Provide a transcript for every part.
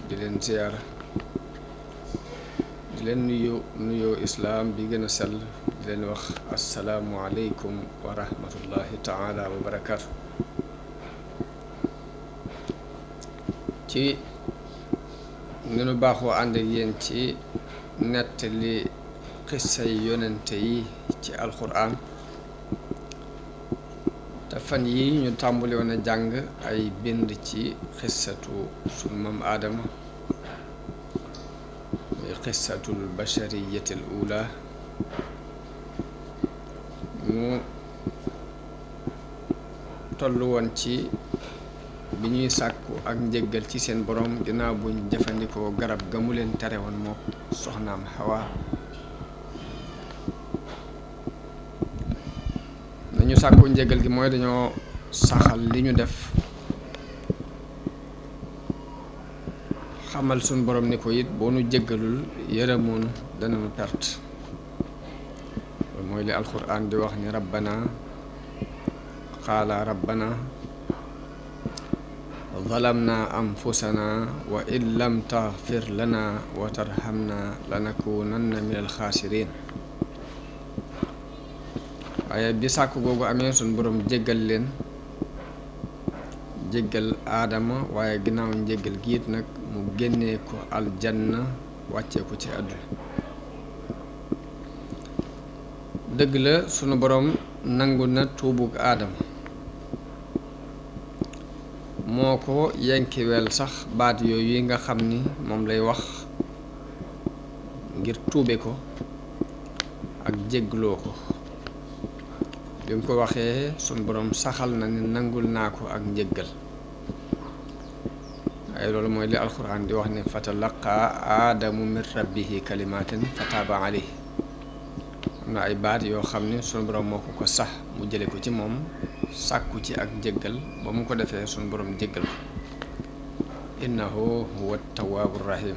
di leen ziyaara di leen nuyoo islaam bi gën a sell di leen wax assalaamu aleykum wa rahmatullahi taala wa barakaatu. ci ni nu baaxoo ànd ak yéen ci nettali xissay yonente yi ci alxuraan te fan yi ñu tàmbali woon a jàng ay bind ci xissatu sunu maam aadama muy xissatul bashariyatil ula ñu tollu woon ci bi ñuy sàkku ak njëggal ci seen borom ginnaaw buñ jëfandikoo garab ga mu leen tere woon mook soxnaam Hawa. dañu sàkku njëggal gi mooy dañoo saxal li ñu def xamal suñ borom ni ko it boo nu jéggalul yërëmoon danañu perte. loolu mooy li alxuraan di wax ni rabbana qaala rabbana zalamna anfusana wa in lam taghfir lana wa tarhamna lanakunanna min alxaasiriin. waaye bi sàkk googu amee suñ borom jéggal leen, jéggal aadama, waaye ginnaaw njéggal giit nag mu génnee ko aljanna wàccee ko ci àdduna. dëgg la sunu borom nangu na tuubug aadama, moo ko yenkiwel sax baat yooyu yi nga xam ni moom lay wax ngir tuube ko ak jéggloo ko. bi mu ko waxee sunu borom saxal na ni nangul naa ko ak njéggal. ay loolu mooy li alxuraan di wax ne fatalaqa aadamu min rabbihi kalimatin fataaba alayhi. am na ay baat yoo xam ne sunu borom moo ko sax mu jële ko ci moom sàkku ci ak njéggal, ba mu ko defee sunu borom jéggal ko. innahu huwa tawaabu rahim.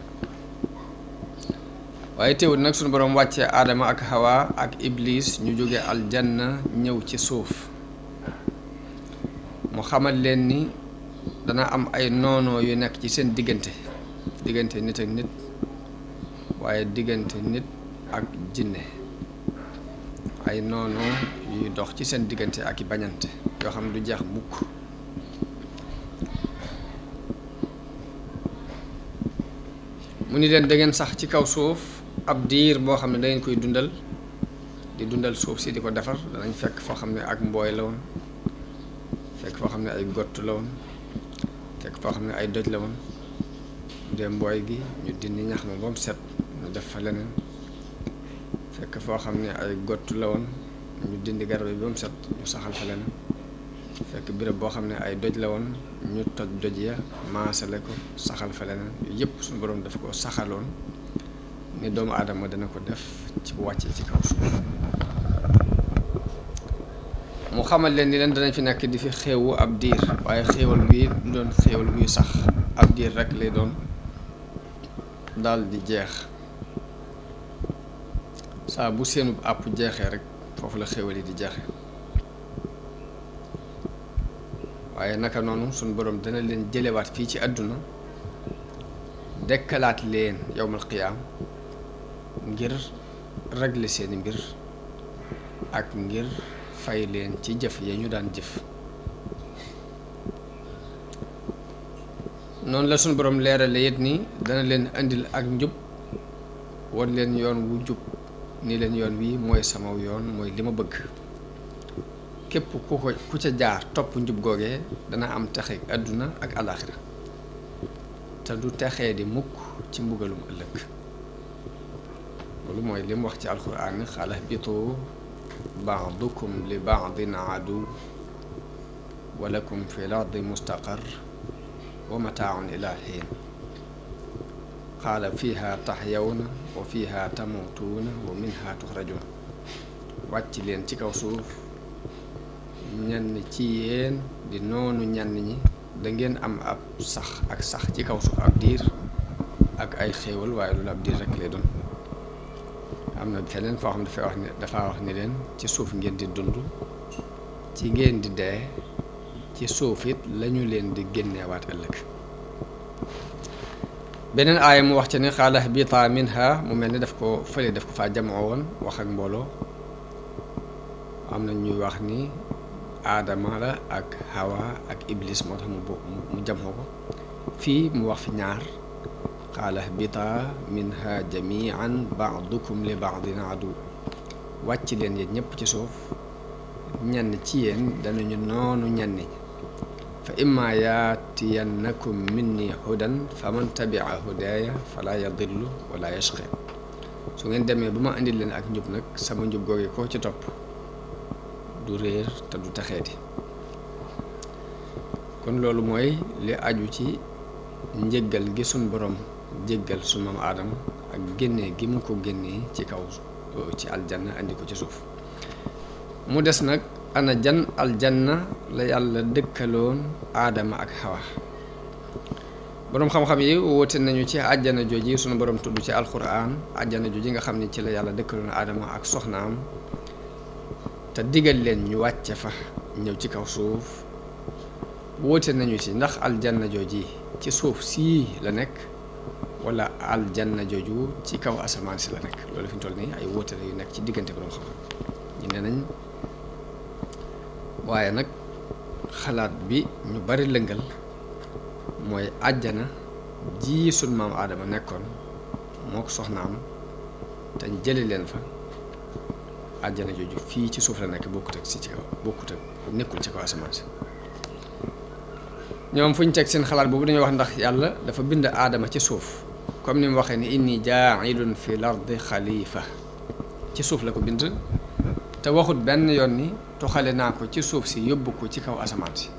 waaye teewul nag sunu borom wàccee aadama ak hawa ak iblis ñu jóge aljanna ñëw ci suuf, mu xamal leen ni dana am ay noonoo yu nekk ci seen diggante nit ak nit, waaye diggante nit ak jinne. ay noonoo yuy dox ci seen diggante ak i bañante yoo xam ne du jeex mukk. mu ni leen da ngeen sax ci kaw suuf ab diir boo xam ne da ngeen koy dundal, di dundal suuf si di ko defar. danañ fekk foo xam ne ak mbooy la woon, fekk foo xam ne ay gott la woon, fekk foo xam ne ay doj la woon. bu dee mbooy gi ñu dindi ñax ma ba mu set ñu def fa leneen. fekk foo xam ne ay gott la woon ñu dindi garab yi ba mu set ñu saxal fa leneen. fekk béréb boo xam ne ay doj la woon ñu toj doj ya maasale ko saxal fa leneen. yëpp suñu borom daf ko saxaloon ni doomu aadama dana ko def ci bu wàccee ci kaw suuf. mu xamal leen ni leen danañ fi nekk di fi xéewu ab diir, waaye xéewal bi du doon xéewal buy sax, ab diir rek lay doon daal di jeex. saa bu seenu àpp jeexee rek foofu la xéewal yi di jeexe. waaye naka noonu suñu borom dana leen jëlewaat fii ci àdduna, dekkalaat leen yowmal qiyaam ngir régler seeni mbir ak ngir fay leen ci jëf ya ñu daan jëf. noonu la suñu borom leerale it ni dana leen indil ak njub, wan leen yoon wu jub ni leen yoon wi mooy sama yoon, mooy li ma bëgg. képp ku ca jaar topp njub googee dana am texe àdduna ak alaaxira, te du texee di mukk ci mbugalum ëllëg. loolu mooy li mu wax ci alxuraan xaala ihbitu ba'dukum li ba'din adu wa lakum fil ardi mustaqar wa mataaun ila xiin qaala fiiha taxyawna wa fiiha tamuutuuna wa minha tuxrajuun. wàcc leen ci kaw suuf, ñenn ci yéen di noonu ñenn ñi, da ngeen am ab sax ci kaw suuf ab diir ak ay xéewal, waaye loolu ab diir rek lay doon. am na feneen foo xam dafa wax ni leen ci suuf ngeen di dund, ci ngeen di dee, ci suuf it lañu leen di génneewaat ëllëg. beneen aaya mu wax ci ne xaala ihbitaa minha mu mel ni daf ko fële daf ko faa jamoo woon wax ak mbooloo am na ñuy wax ni aadama la ak hawa ak iblis moo tax mu jamoo ko fii mu wax fi ñaar qaala ihbitaa minha jamian baadukum li baadin adu wàcc leen yéen ñëpp ci suuf ñenn ci yéen danañu noonu ñenn ñi fa imma yaatiyannakum minni hudan fa man tabia hudaaya fala yadillu wala yashqa su ngeen demee ba ma indil leen ak njub nag sama njub googe koo ci topp du réer te du taxeeti kon loolu mooy li aju ci njëggal gi suñ borom jéggal su maam aadama ak génnee gi mu ko génnee ci kaw ci aljanna andi ko ci suuf mu des nag ana jan aljanna la yàlla dëkkaloon aadama ak xawa boroom xam-xam yi woote nañu ci àjjana jooji sunu borom tudd ci alquran àjjana jooji nga xam ne ci la yàlla dëkkaloon aadama ak soxnaam te digal leen ñu wàcce fa ñëw ci kaw suuf woote nañu ci ndax aljanna jooji ci suuf sii la nekk wala aljanna jooju ci kaw asamaan si la nekk loolu fi ñu toll nii ay woote la yu nekk ci diggante boroom xam-xam ñu ne nañ waaye nag xalaat bi ñu bari lëngal mooy àjjana ji sun maam aadama nekkoon moo ko soxnaam te ñu jële leen fa àjjana jooju fii ci suuf la nekk bokkut ak si ci kaw bokkut ak nekkul ci kaw asamaan si ñoom fu ñu teg seen xalaat boobu dañuy wax ndax yàlla dafa bind aadama ci suuf comme ni mu waxee ni inni jaailun fi lardi xalifa ci suuf la ko bind te waxut benn yoon ni toxale naa ko ci suuf si yóbbu ko ci kaw asamaan si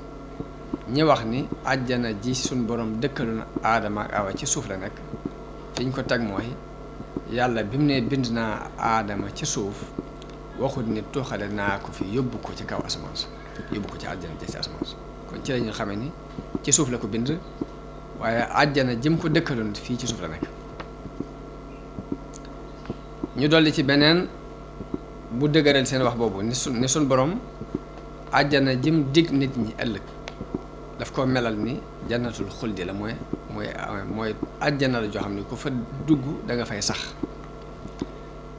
ñi wax ni àjjana ji suñ borom dëkkaloon aadama ak awa ci suuf la nekk fi ñu ko teg mooy yàlla bi mu ne bind naa aadama ci suuf waxut ni toxale naa ko fi yóbbu ko ci kaw asamaan si yóbbu ko ci àjjana ji ci asamaan si kon ci la ñu xamee ni ci suuf la ko bind waaye àjjana jëm ko dëkkaloon fii ci suuf la nekk ñu dolli ci beneen bu dëgëral seen wax boobu ni suñ borom àjjana jëm dig nit ñi ëllëg daf ko melal ni jannatul xuldi la mooy àjjana la joo xam ne ku fa dugg da nga fay sax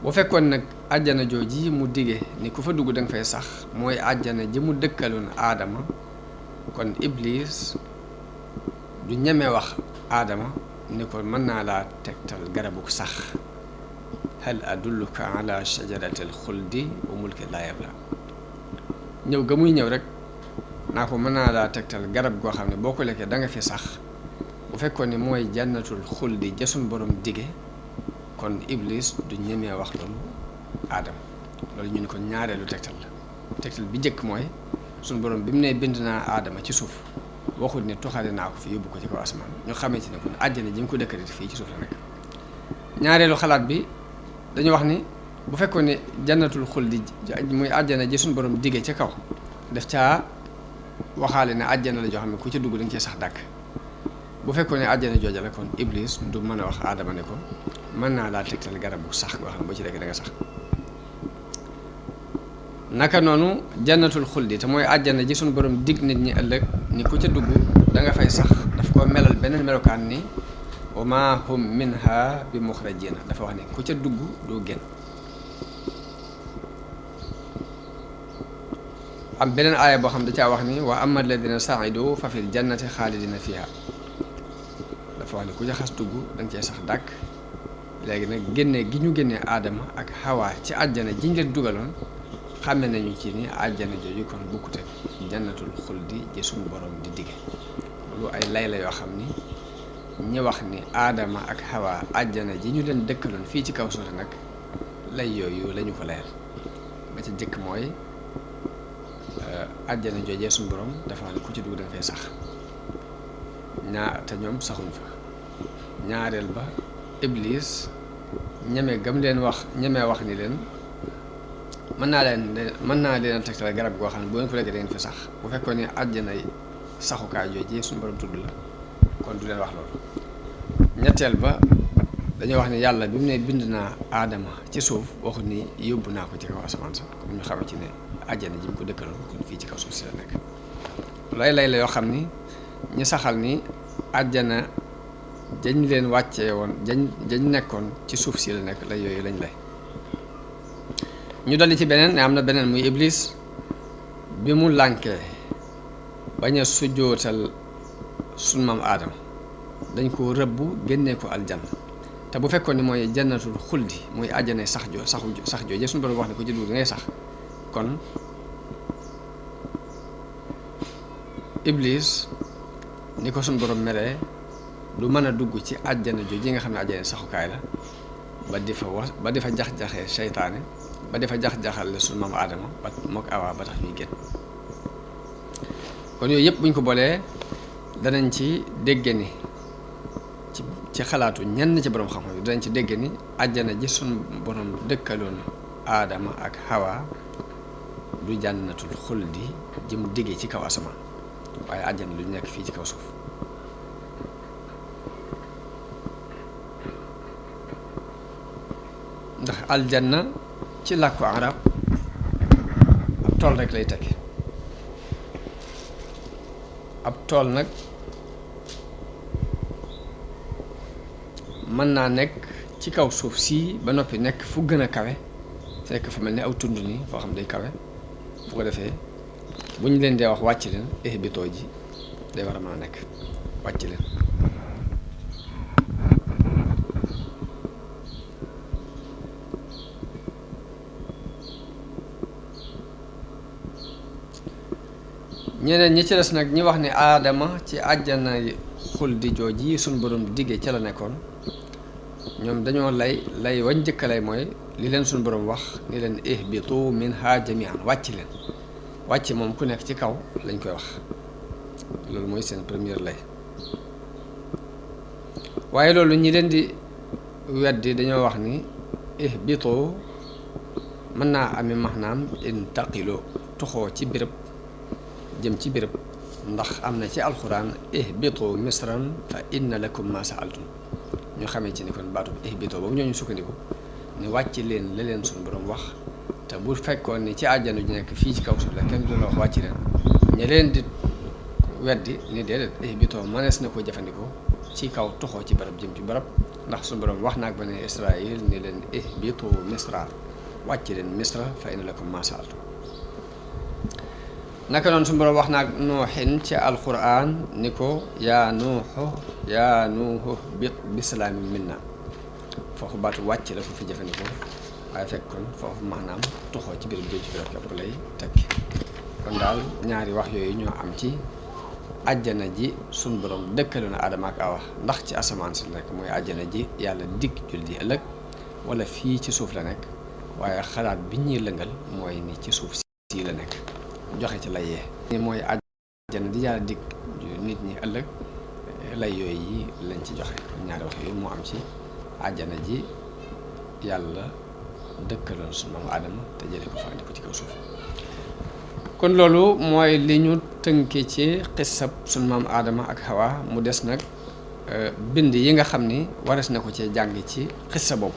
bu fekkoon nag àjjana jooji mu dige ni ku fa dugg da nga fay sax mooy àjjana ji mu dëkkaloon aadama kon iblis du ñeme wax aadama ni ko mën naa laa tegtal garabu sax hal adulluka ala shajaratil xuldi wa mulki laa yabla ñëw ga muy ñëw rek naa ko mën naa laa tegtal garab goo xam ne boo ko lekkee da nga fi sax bu fekkoon ni mooy jannatul xuldi ja suñ borom dige kon iblis du ñemee wax loolu aadama loolu ñu ne ko ñaareelu tegtal la tegtal bi njëkk mooy suñ borom bi mu ne bind naa aadama ci suuf waxut ni toxale naa ko fi yóbbu ko ci kaw asamaan ñu xamee ci ne kon àjjana ji mu ko dëkkati fii ci suuf la nekk ñaareelu xalaat bi dañu wax ni bu fekkoon ne jannatul xuldi muy àjjana ji suñu borom digee ca kaw daf caa waxaale ne àjjana la joo xam ne ku ca dugg da nga cee sax dàkk bu fekkoon ne àjjana jooja la kon iblis du mën a wax aadama ne ko mën naa laa tegtal garab bu sax goo xam ne boo ci lekk da nga sax naka noonu jannatul xuldi te mooy àjjana ji suñu borom dig nit ñi ëllëg ni ku ca dugg da nga fay sax daf ko melal beneen melokaan ni wa ma hum minha bi muxrajina dafa wax ni ku ca dugg doo génn am beneen aaya boo xam da caa wax ni wa amma alladina saidu fa fil jannati xaalidina fiha dafa wax ni ku ca xas dugg da nga cee sax dàkk léegi nag génne gi ñu génnee aadama ak xawaa ci àjjana jiñ leen dugaloon xàmme nañu ci ni àjjana jooju kon bokkut ak jannatul xuldi ji suñu borom di dige lu ay lay la yoo xam ni ñi wax ni aadama ak xawaa àjjana ji ñu leen dëkkaloon fii ci kaw suuf nag lay yooyu lañu ko leer ba ca jëkk mooy àjjana joojee suñu borom dafa wax ne ku ci dugg da nga fay sax te ñoom saxuñ fa ñaareel ba iblis ñeme gam leen wax ñemee wax ni leen mën naa leen a tegtal garab goo xam ne boo leen ko lekkee da ngeen fi sax bu fekkoon ne àjjana saxukaay joojee suñu borom tudd la kon du leen wax loolu ñetteel ba dañoo wax ne yàlla bi mu ne bind naa aadama ci suuf waxut ni yóbbu naa ko ci kaw asamaan sax comme ñu xamee ci ne àjjana ji mu ko dëkkaloon kon fii ci kaw suuf si la nekk lay la yoo xam ni ñi saxal ni àjjana jañ leen wàccee woon jañ nekkoon ci suuf si la nekk lay yooyu lañ lay ñu dolli ci beneen ne am na beneen muy iblis bi mu lànkee bañ a sujjootal sunu maam aadama dañ ko rëbb génnee ko aljanna te bu fekkoon ni mooy jannatul xuldi muy àjjana sax jooje suñu borom wax ne ko ci dugg ngay sax kon iblis ni ko suñu borom meree du mën a dugg ci àjjana jooju nga xam ne àjjana saxukaay la ba di fa jax-jaxee seytaane ba di fa jax-jaxal suñu maam aadama ba mook awaa ba tax ñuy génn kon yooyu yëpp buñ ko boolee danañ ci dégge ni ci xalaatu ñenn ci borom xam-xam yi danañ ci dégg ni àjjana ji suñu borom dëkkaloon aadama ak hawa du jànnatul xuldi ji mu diggee ci kaw asamaan waaye àjjana lu nekk fii ci kaw suuf ndax aljanna ci làkku arab ab tool rek lay tekki ab tool nag mën naa nekk ci kaw suuf sii ba noppi nekk fu gën a kawe fekk fa mel ni aw tund nii foo xam day kawe bu ko defee bu ñu leen dee wax wàcc leen ihbitoo ji day war a mën a nekk wàcc leen ñeneen ñi ci des nag ñi wax ni aadama ci àjjana xuldi jooji suñ borom diggee ca la nekkoon ñoom dañoo lay wañ njëkk lay mooy li leen suñ borom wax ni leen ihbitu minha jami'an wàcc leen wàcc moom ku nekk ci kaw lañ koy wax loolu mooy seen première lay waaye loolu ñi leen di weddi dañoo wax ni ihbitu mën naa ami maanaam intaqilo toxoo ci béréb jëm ci béréb ndax am na ci alxuraan ihbitu misran fa inna lakum ma sa'altum ñu xamee ci ni kon baatu ihbitu boobu ñooñu sukkandiku ni wàcc leen la leen suñu borom wax te bu fekkoon ni ci àjjana ju nekk fii ci kaw suuf la kenn du la wax wàcc leen ña leen di weddi ni déedéet ihbitu mënees na ko jëfandikoo ci kaw toxoo ci barab jëm ci barab ndax suñu borom wax naak bani Israël ni leen ihbitu misra wàcc leen misra fa inna lakum ma sa'altum naka noonu suñu borom wax naag nuuxin ci alquran ni ko yaa nuuxu bisalaamin minna foofu baatu wàcc la foofu jëfandikoo waaye fekk kon foofu maanaam toxoo ci biir jooju bi képp lay tekki kon daal ñaari wax yooyu ñoo am ci àjjana ji suñu borom dëkkaloon Aadama ak Awa ndax ci asamaan si la nekk mooy àjjana ji yàlla dig jul di ëllëg wala fii ci suuf la nekk waaye xalaat bi ñuy lëngal mooy ni ci suuf si la nekk joxe ci lay yee mooy àjjana di yàlla dig nit ñi ëllëg lay yooyu yi lañ ci joxe ñaari wax yooyu moo am ci àjjana ji yàlla dëkkaloon suñu maam Aadama te jële ko fa andi ko ci kaw suuf kon loolu mooy li ñu tënke ci xissab suñu maam Aadama ak Hawa mu des nag bind yi nga xam ni wares na ko cee jàng ci xissa boobu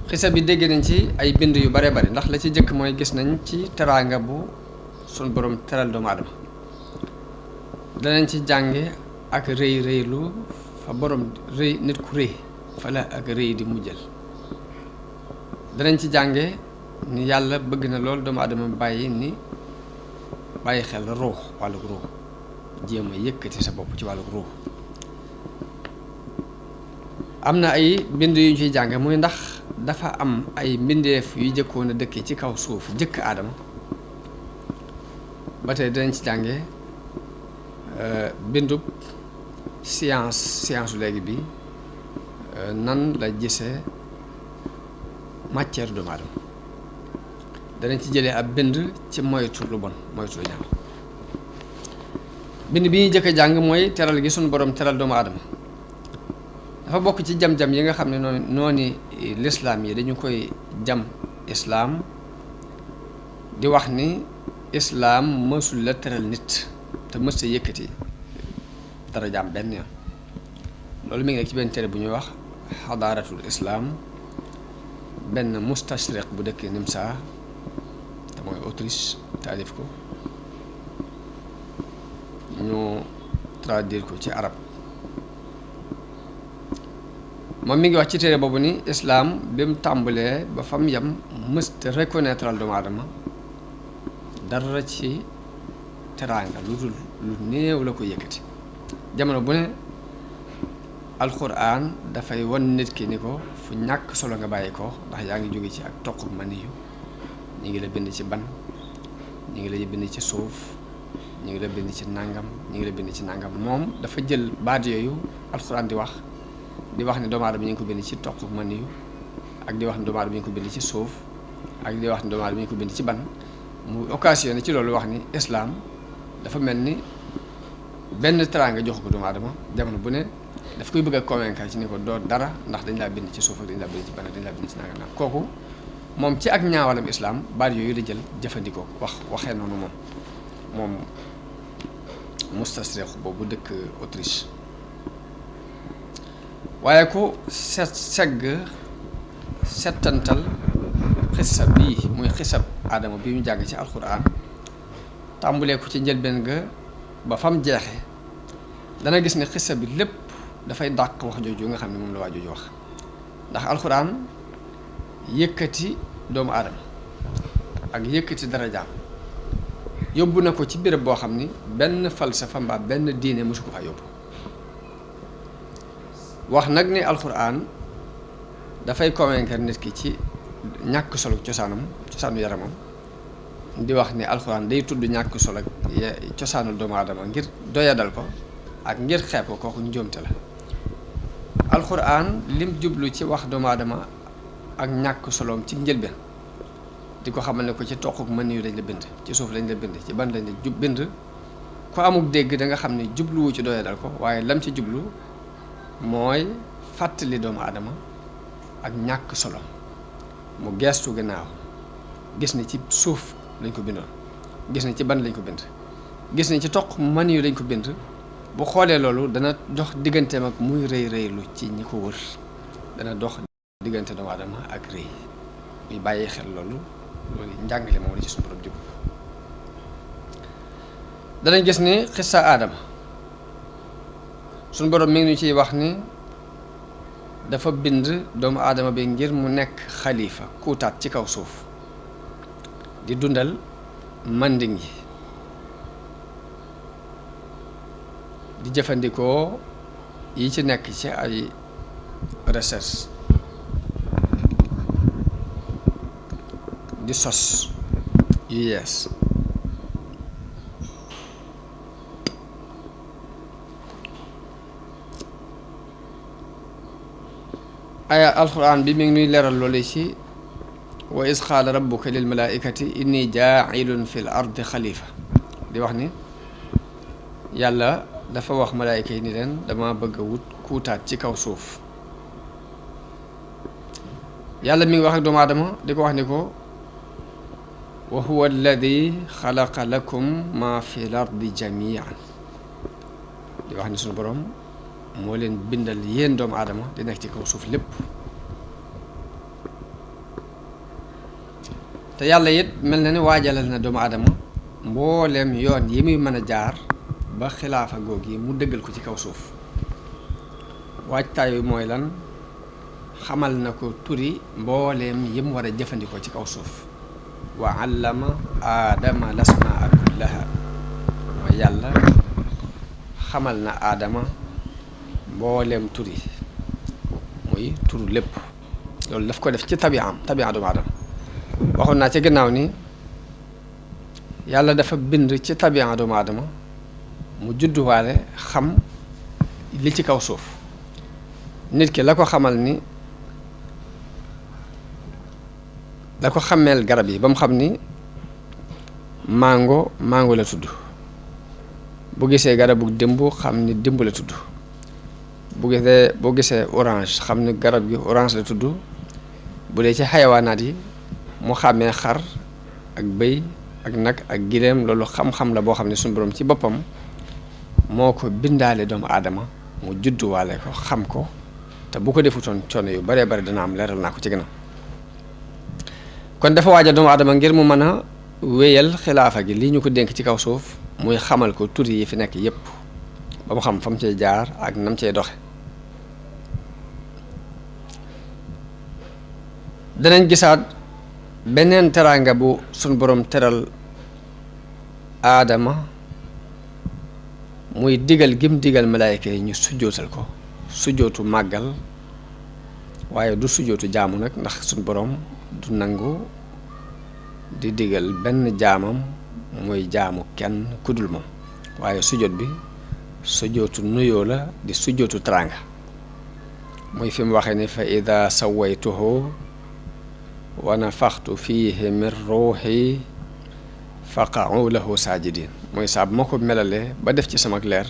xisa bi dégg nañ ci ay bind yu bare bari ndax la ci jëkk mooy gis nañ ci teraanga bu suñ borom teral doomu aadama danañ ci jànge ak rëy rëylu fa borom rëy nit ku rëy fa la ak rëy di mujjal danañ ci jànge ni yàlla bëgg na lool doomu aadama bàyyi xel ruux wàlluk ruux jéem a yëkkati sa bopp ci wàlluk ruux am na ay bind yu ñu ciy jànge muy ndax dafa am ay mbindeef yu jëkkoon a dëkke ci kaw suuf jëkk aadama ba tey dinañ ci jànge bindub science léegi bi nan la gisee matière doomu aadama danañ ci jëlee ab bind ci moytu lu bon moytu lu ñaaw bind bi ñuy jëkk a jàng mooy teral gi suñu borom teral doomu aadama dafa bokk ci jam-jam yi nga xam ne noonu lislaam yi dañu koy jam islaam di wax ni islaam mësul la teral nit te mës a yëkkati dara jaam benn yoon loolu mi ngi nekk ci benn téere bu ñuy wax xadaaratul islaam benn mustashriq bu dëkk Nimsa te mooy Autriche taalif ko ñu traduire ko ci arab moom mi ngi wax ci téere boobu ni islaam bi mu tàmbalee ba fam yam mësta reconnaître al doomu aadama dara ci teraanga lu dul lu néew la ko yëkkati jamono bu ne alxuraan dafay wan nit ki ni ko fu ñàkk solo nga bàyyi ko ndax yaa ngi jóge ci ak toq maniyu ñi ngi la bind ci ban ñi ngi la bind ci suuf ñi ngi la bind ci nàngam ñi ngi la bind ci nàngam moom dafa jël baat yooyu alxuraan di wax ni doomu aadama ñu ngi ko bind ci toq maniyu ak di wax ni doomu aadama ñu ngi ko bind ci suuf ak di wax ni doomu aadama ñu ngi ko bind ci ban mu occasionné ci loolu wax ni islaam dafa mel ni benn teraanga jox ko doomu aadama jamono bu ne daf koy bëgg a convaincre ci ni ko doo dara ndax dañ laa bind ci suuf ak dañ laa bind ci ban dañ laa bind ci nàngam nag kooku moom ci ak ñaawalam islaam baat yooyu la jël jëfandikoo waxee noonu moom mustasrix boobu dëkk Autriche waaye ku settantal xisab bii muy xisab aadama bi ñu jàng ci alxuraan tàmbulee ko ci njëlbeen ga ba fam jeexe dana gis ne xisab bi lépp dafay dàq wax jooju nga xam ne moom la waa jooju wax ndax alxuraan yëkkati doomu aadama ak yëkkati darajaam yóbbu na ko ci béréb boo xam ni benn falsafa mbaa benn diine mosu ko fa yóbbu wax nag ni alxuraan dafay convaincre nit ki ci ñàkk solo cosaanu yaramam di wax ni alxuraan day tudd ñàkk solo cosaanu doomu aadama ngir doyadal ko ak ngir xeeb ko kooku njuumte la alxuraan lim jublu ci wax doomu aadama ak ñàkk soloom ci njëlbeen di ko xamal ne ko ci toquk mën yu lañ la bind ci suuf lañ la bind ci ban lañ la bind ku amuk dégg da nga xam ne jubluwu ci doyadal ko waaye lam ci jublu mooy fàttali doomu aadama ak ñàkk solo mu geestu gannaaw gis ni ci suuf lañ ko bindoon gis ni ci ban lañ ko bind gis ni ci toq mën yu lañ ko bind bu xoolee loolu dana dox digganteem ak muy rëy rëylu ci ñi ko wër dana dox diggante doomu aadama ak rëy muy bàyyi xel loolu njàngale moom la ci suñu borom jub danañ gis ni xissa aadama suñu borom mi ngi ñu ciy wax ni dafa bind doomu aadama bi ngir mu nekk xalifa kuutaat ci kaw suuf di dundal manding yi di jëfandikoo yi ci nekk ci ay recherche di sos yu yees aya alquran bi mi ngi nuy leeral loolu ci wa is qaala rabbuka lil malaikati inni jaa'ilun fil ardi xalifa di wax ni yàlla dafa wax malaayika yi ni leen dama bëgg a wut kuutaat ci kaw suuf yàlla mi ngi wax ak doomu aadama di ko wax ni ko wa huwa alladi xalaqa lakum ma fi l ardi jamian di wax ni suñu borom moo leen bindal yéen doomu aadama di nekk ci kaw suuf lépp te yàlla it mel na ni waajalal na doomu aadama mbooleem yoon yi muy mën a jaar ba xilaafa goog yi mu dëggal ko ci kaw suuf waajtaay bi mooy lan xamal na ko turi mbooleem yi mu war a jëfandikoo ci kaw suuf wa allama aadama lasmaa kullaha mooy yàlla xamal na aadama mbooleem turi muy turu lépp loolu daf ko def ci tabi'am doomu aadama waxoon naa ci gannaaw ni yàlla dafa bind ci tabi'a doomu aadama mu judduwaale xam li ci kaw suuf nit ki la ko xamal ni la ko xameel garab yi ba mu xam ni mango la tudd bu gisee garabu démb xam ni démb la tudd boo gisee orange xam ni garab gi orange la tudd bu dee ci xayawaanaat yi mu xàmmee xar ak bëy ak nag ak gileem loolu xam-xam la boo xam ne suñu borom ci boppam moo ko bindaale doomu aadama mu judduwaale ko xam ko te bu ko defutoon coono yu baree bari dana am leeral naa ko ci gannaaw kon dafa waajal doomu aadama ngir mu mën a wéyal xilaafa gi lii ñu ko dénk ci kaw suuf muy xamal ko tur yi fi nekk yépp ba mu xam fa mu cay jaar ak nam cay doxe danañ gisaat beneen teraanga bu suñ borom teral aadama muy digal gim digal malaayka yi ñu sujjootal ko sujjootu màggal waaye du sujjootu jaamu nag ndax suñ borom du nangu di digal benn jaamam muy jaamu kenn kudul moom waaye sujjoot bi sujjootu nuyoo la di sujjootu teraanga muy fi mu waxee ni fa ida sawaytuhu wa nafaxtu fiihi min ruuxi faqa'u lahu saajidin mooy saa bu ma ko melalee ba def ci sama leer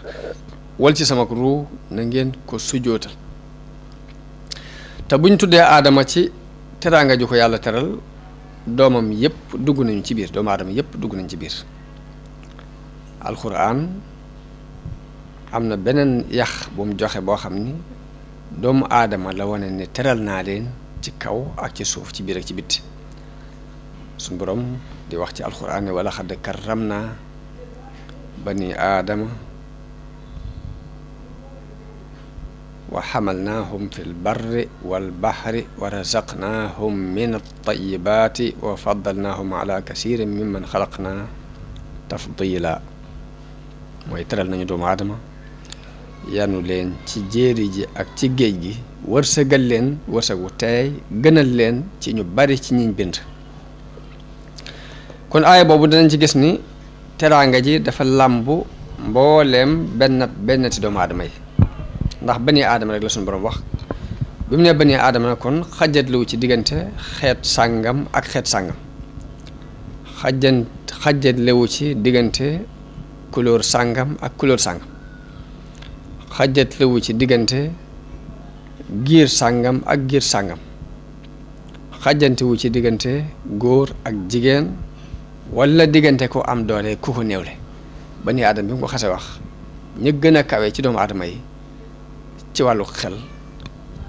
wal ci sama ruu na ngeen ko sujjootal te buñ tuddee aadama ci teraanga ju ko yàlla teral doomam yépp dugg nañu ci biir doomu aadama yépp dugg nañ ci biir alxuraan am na beneen yax bu mu joxe boo xam ni doomu aadama la wane ne teral naa leen ci kaw ak ci suuf ci biir ak ci bitti suñ borom di wax ci alxuraan ne wala xadd karram naa bani aadama wa xamalnaahum fi lbarri walbaxri wa razaqnaahum min altayibaati wa faddalnaahum ala kasirin mimman xalaqna tafdila mooy teral nañu doomu aadama yanu leen ci jéeri ji ak ci géej gi wërsëgal leen wërsëgu teey gënal leen ci ñu bari ci ñiñ bind kon aaya boobu danañ ci gis ni teraanga ji dafa làmbu mbooleem benn ci doomu aadama yi ndax bani aadama rek la suñu borom wax bi mu ne bani aadama nag kon xajatluwu ci diggante xeet sàngam ak xeet sàngam xajatlewu ci diggante couleur sàngam ak couleur sàngam xajatlewu ci diggante giir sàngam ak giir sàngam xajantewu ci diggante góor ak jigéen wala diggante ko am doole ku ko néewle bani aadama bi mu ko xase wax ñu gën a kawe ci doomu aadama yi ci wàllu xel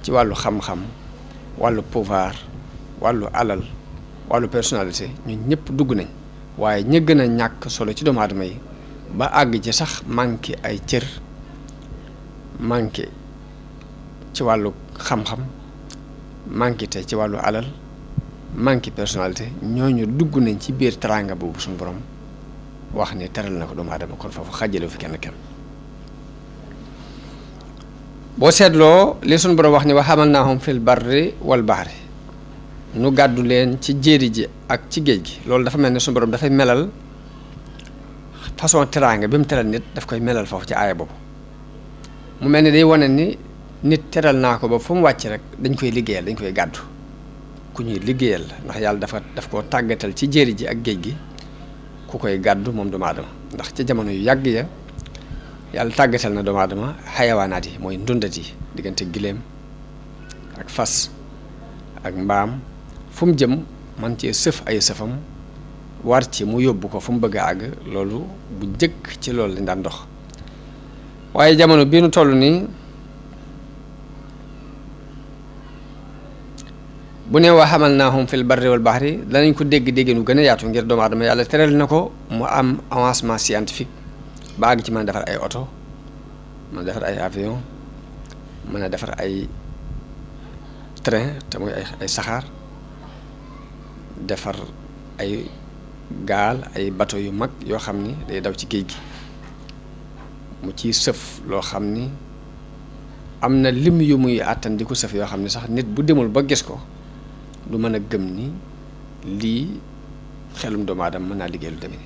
ci wàllu xam-xam wàllu pouvoir wàllu alal wàllu personnalité ñun ñëpp dugg nañ waaye ñi gën a ñàkk solo ci doomu aadama yi ba àgg ci sax manqué ay cër manqué ci wàllu xam-xam manqué te ci wàllu alal manqué personnalité ñooñu dugg nañ ci biir teraanga boobu suñu borom wax ni teral na ko doomu aadama kon foofu xàjjale fi kenn boo seetloo li suñu borom wax ni wa hamalnaahum fil barri wal bahri nu gàddu leen ci jéeri ji ak ci géej gi loolu dafa mel ne suñu borom dafay melal façon teraanga bi mu teral nit daf koy melal foofu ci aaya boobu mu mel ni day wane ni nit teral naa ko ba fu mu wàcc rek dañ koy liggéeyal dañ koy gàddu ku ñuy liggéeyal ndax yàlla daf koo tàggatal ci jéeri ji ak géej gi ku koy gàddu moom doomu aadama ndax ci jamono yu yàgg ya yàlla tàggatal na doomu aadama xayawaanaat yi mooy ndundat yi diggante giléem ak fas ak mbaam fu mu jëm man cee sëf ay sëfam war ci mu yóbbu ko fu mu bëgg a àgg loolu bu jëkk ci loolu lañ daan dox waaye jamono bii nu toll nii bu ne wa hamalnaahum fil barri wal bahri danañ ko dégg nu gën a yaatu ngir doomu aadama yàlla teral na ko mu am avancement scientifique ba àgg ci mën a defar ay oto mën a defar ay avion mën a defar ay train te muy ay saxaar defar ay gaal ay bateau yu mag yoo xam ni day daw ci géej gi mu ciy sëf loo xam ni am na lim yu muy àttan di ko sëf yoo xam ni sax nit bu demul ba gis ko du mën a gëm ni lii xelum doomu aadama mën naa liggéey lu demee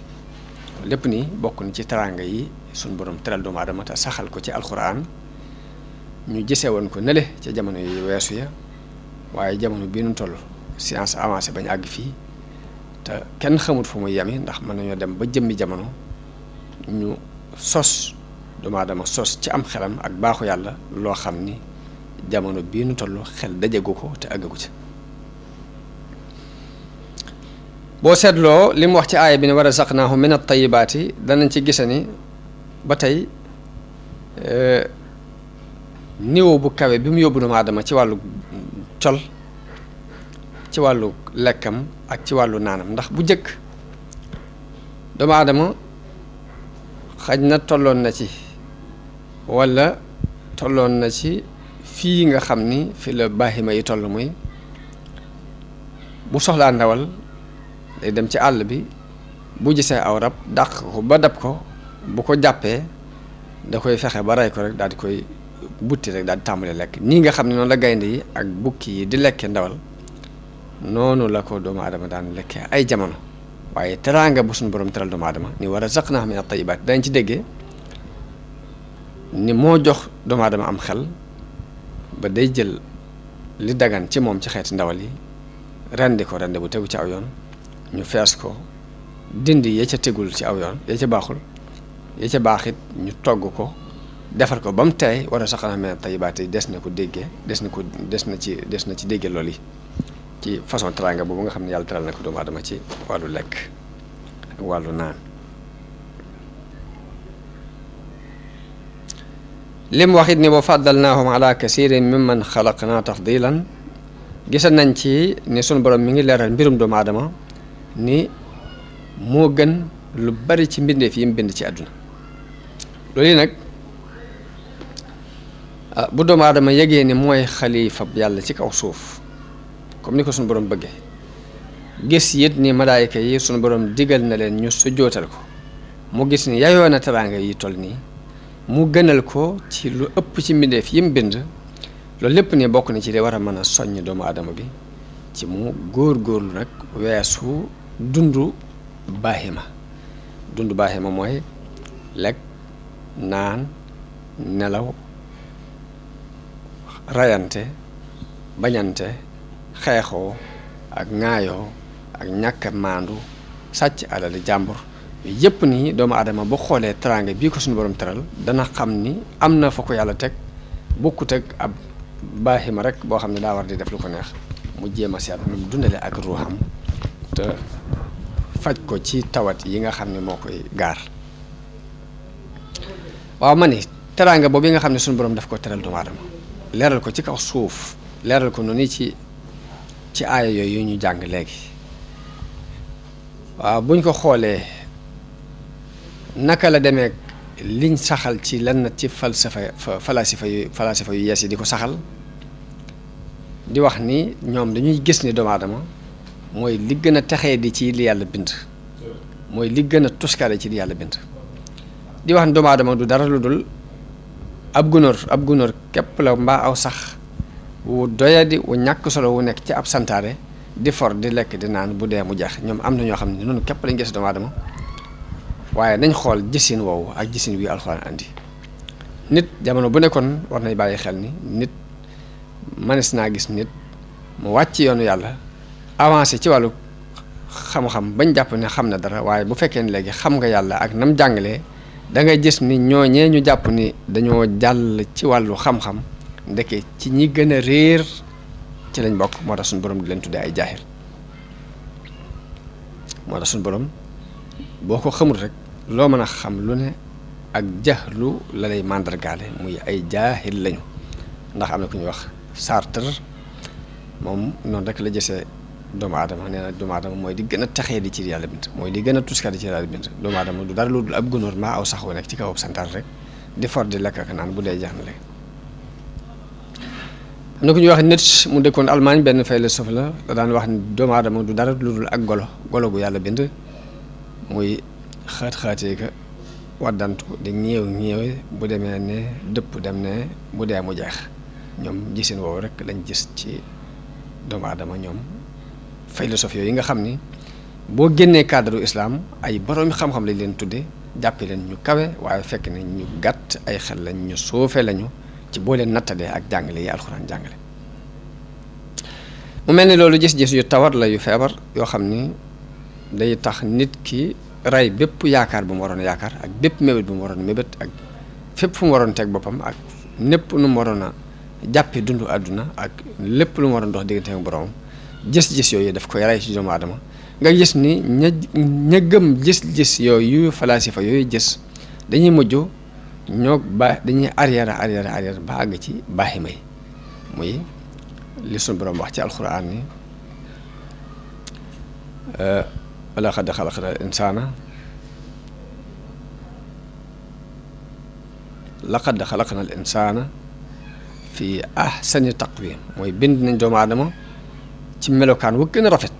lépp ni bokk ni ci teraanga yi suñ borom teral doomu aadama te saxal ko ci alxuraan ñu gisee woon ko nele ca jamono yi weesu ya waaye jamono bii nu toll science avancé bañ àgg fii te kenn xamut fu muy yemi ndax mën nañoo dem ba jëmmi jamono ñu sos doomu aadama sos ci am xelam ak baaxu yàlla loo xam ni jamono bii nu toll xel dajagu ko te àggagu ci boo seetloo li mu wax ci aaya bi ne wa razaqnaahum min at-tayyibaati danañ ci gise ni ba tey niveau bu kawe bi mu yóbbu doomu aadama ci wàllu col ci wàllu lekkam ak ci wàllu naanam ndax bu jëkk doomu aadama xaj na tolloon na ci walla tolloon na ci fii nga xam ni fi la baahima yi toll muy bu soxlaa ndawal day dem ci àll bi bu gisee aw rab dàq ko ba dab ko bu ko jàppee da koy fexe ba rey ko rek daal di koy butti rek daal di tàmbale lekk nii nga xam ne noonu la gaynde yi ak bukki yi di lekkee ndawal noonu la ko doomu aadama daan lekkee ay jamono. waaye teraanga bu suñu borom teral doomu aadama ni war a razaqnaahum mina tayyibaat dañ ci déggee ni moo jox doomu aadama am xel ba day jël li dagan ci moom ci xeeti ndawal yi rendi ko rendi bu tegu ci aw yoon ñu fees ko dindi ya ca tegul ci aw yoon ya ca baaxul ya ca baax it ñu togg ko defar ko ba mu teey war a razaqnaahum mina tayyibaat yi des na ko déggee des na ci déggee loolu yi ci façon teraanga boobu nga xam ne yàlla teral na ko doomu aadama ci wàllu lekk ak wàllu naan. lim wax it ni wa faddalnaahum ala kasirin mimman xalaqna tafdilan gisal nañ ci ni sunu borom mi ngi leeral mbirum doomu aadama ni moo gën lu bari ci mbindeef yi mu bind ci àdduna. loolu yi nag bu doomu aadama yëgee ni mooy xalifa yàlla ci kaw suuf comme ni ko sunu borom bëggee gis it ni malaayika yi sunu borom digal na leen ñu sujjootal ko mu gis ni yayoo na teraanga yi toll nii mu gënal ko ci lu ëpp ci mbindeef yi mu bind loolu lépp ni bokk na ci li war a mën a soññ doomu aadama bi ci mu góor-góorlu nag weesu dundu baahima mooy lekk naan nelaw rayante bañante xeexoo ak ŋaayoo ak ñàkk maandu sàcc alali jàmbur yépp ni doomu aadama bu xoolee teraanga bii ko suñu borom teral dana xam ni am na fa ko yàlla teg bokkut ak ab baahima rek boo xam ne daa war di def lu ko neex mu jéem a seet nu mu dundale ak ruuxam te faj ko ci tawat yi nga xam ne moo koy gaar. waaw ma ni teraanga boobu yi nga xam ne suñu borom daf ko teral doomu aadama leeral ko ci kaw suuf leeral ko noonu ci aaya yooyu ñu jàng léegi waaw buñ ko xoolee naka la demee liñ saxal ci lenn ci falasifa yu yees yi di ko saxal di wax ni ñoom dañuy gis ni doomu aadama mooy li gën a texee di ci li yàlla bind mooy li gën a tuskare ci li yàlla bind di wax ni doomu aadama du dara lu dul ab gunóor képp la mbaa aw sax wu doyadi wu ñàkk solo wu nekk ci ab santaare di for di lekk di naan bu dee mu jeex ñoom am na ñoo xam ne noonu képp lañ gis doomu aadama waaye nañ xool gisin woowu ak gisin wi alxuraan andi nit jamono bu nekkoon war nañ bàyyi xel ni nit mënees naa gis nit mu wàcc yoonu yàlla avancé ci wàllu xam-xam bañ jàpp ne xam na dara waaye bu fekkee ne léegi xam nga yàlla ak nam jàngalee da ngay gis ni ñooñee ñu jàpp ni dañoo jàll ci wàllu xam-xam ndeke ci ñi gën a réer ci lañ bokk moo tax suñu borom di leen tuddee ay jaahil moo tax suñu borom boo ko xamul rek loo mën a xam lu ne ak jaxlu la lay màndargaale muy ay jaahil lañu ndax am na ku ñuy wax Sartre moom noonu rek la gisee doomu aadama nee na doomu aadama mooy di gën a taxee di ci yàlla bind mooy di gën a tuskare ci yàlla bind doomu aadama du dara lu dul ab gunóor maa aw sax wu nekk ci kaw santaar rek di for di lekk ak naan bu dee jeex na léegi. am na ku ñuy wax Nietzsche mu dëkkoon Allemagne benn philosophe la daan wax ni doomu aadama du dara lu dul ak golo gu yàlla bind muy xaat-xaatee ka waddantu di ñeew bu demee ne dëpp dem ne bu dee mu jeex ñoom gisin woowu rek lañ gis ci doomu aadama ñoom philosophe yooyu nga xam ni boo génnee cadre islam ay boroomi xam-xam lañ leen tudde jàppe leen ñu kawe waaye fekk ne ñu gàtt ay xel lañ ñu suufe lañu ci boo leen nattalee ak jàngale yi alxuraan jàngale mu mel ni loolu gis-gis yu tawat la yu feebar yoo xam ni day tax nit ki rey bépp yaakaar bu mu waroon yaakaar ak bépp mébét bu mu waroon mébét ak fépp fu mu waroon teg boppam ak népp nu mu waroon a jàppe dundu àdduna ak lépp lu mu waroon dox diggante ak boroomam gis-gis yooyu daf koy rey ci doomu aadama nga gis ni ña gëm gis-gis yooyu falasifa yooyu gis dañuy mujj dañuy arrière ba àgg ci baaxima yi muy li sunu borom wax ci alxuraan ni laqad xalaqnal insaana fi ahsani taqwiim mooy bind nañ doomu aadama ci melokaan wu gën a rafet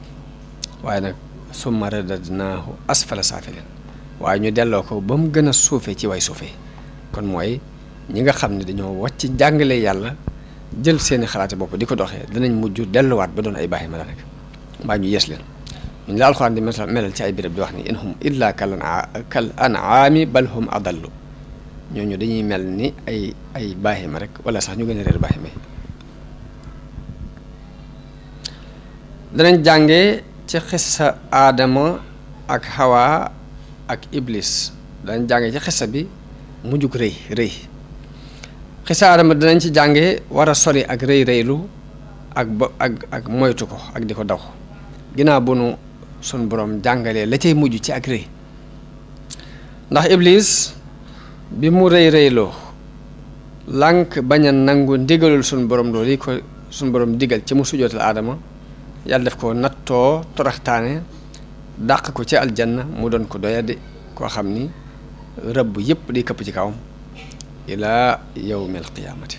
waaye nag summa radadnaahu asfala saafilin waaye ñu delloo ko ba mu gën a suufee ci way suufee kon mooy ñi nga xam ne dañoo wàcc jàngale yàlla jël seeni xalaati bopp di ko doxee danañ mujj delluwaat ba doon ay baaxi ma la rek mbaa ñu yees leen ñu la alxuraan di melal ci ay béréb di wax ni in hum illa kal an'aami bal hum adallu ñooñu dañuy mel ni ay baaxi ma rek wala sax ñu gën a réer baaxi ma danañ jàngee ci xissa aadama ak Hawa ak Iblis danañ jàngee ci xissa bi mujjug rëy xissa aadama danañ ci jàngee war a sori ak rëylu ak moytu ko ak di ko daw ginnaaw bu nu sun borom jàngalee la cay mujj ci ak rëy ndax Iblis bi mu rëyloo lànk bañ a nangu ndigalul sun borom loolu yi ko sun borom digal ci mu sujootal aadama yàlla def ko nattoo toraxtaane dàq ko ci aljanna mu doon ko doyadi koo xam ni rëbb yépp di këpp ci kawam ilaa yawmil qiyaamati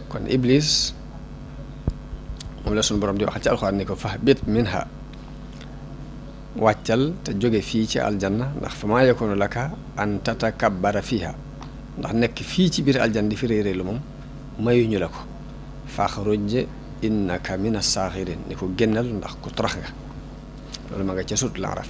kon Iblis moom la suñu borom di waxal ci alxuraan ni ko fahbit minha wàccal te jóge fii ci aljanna ndax fa maa yakunu laka an tatakabbara fiha ndax nekk fii ci biir aljanna di fi réy lu moom mayuñu la ko faxruj innaka mina saaxirin ni ko génnal ndax ku torox nga loolu ma nga ca sut Al-Araf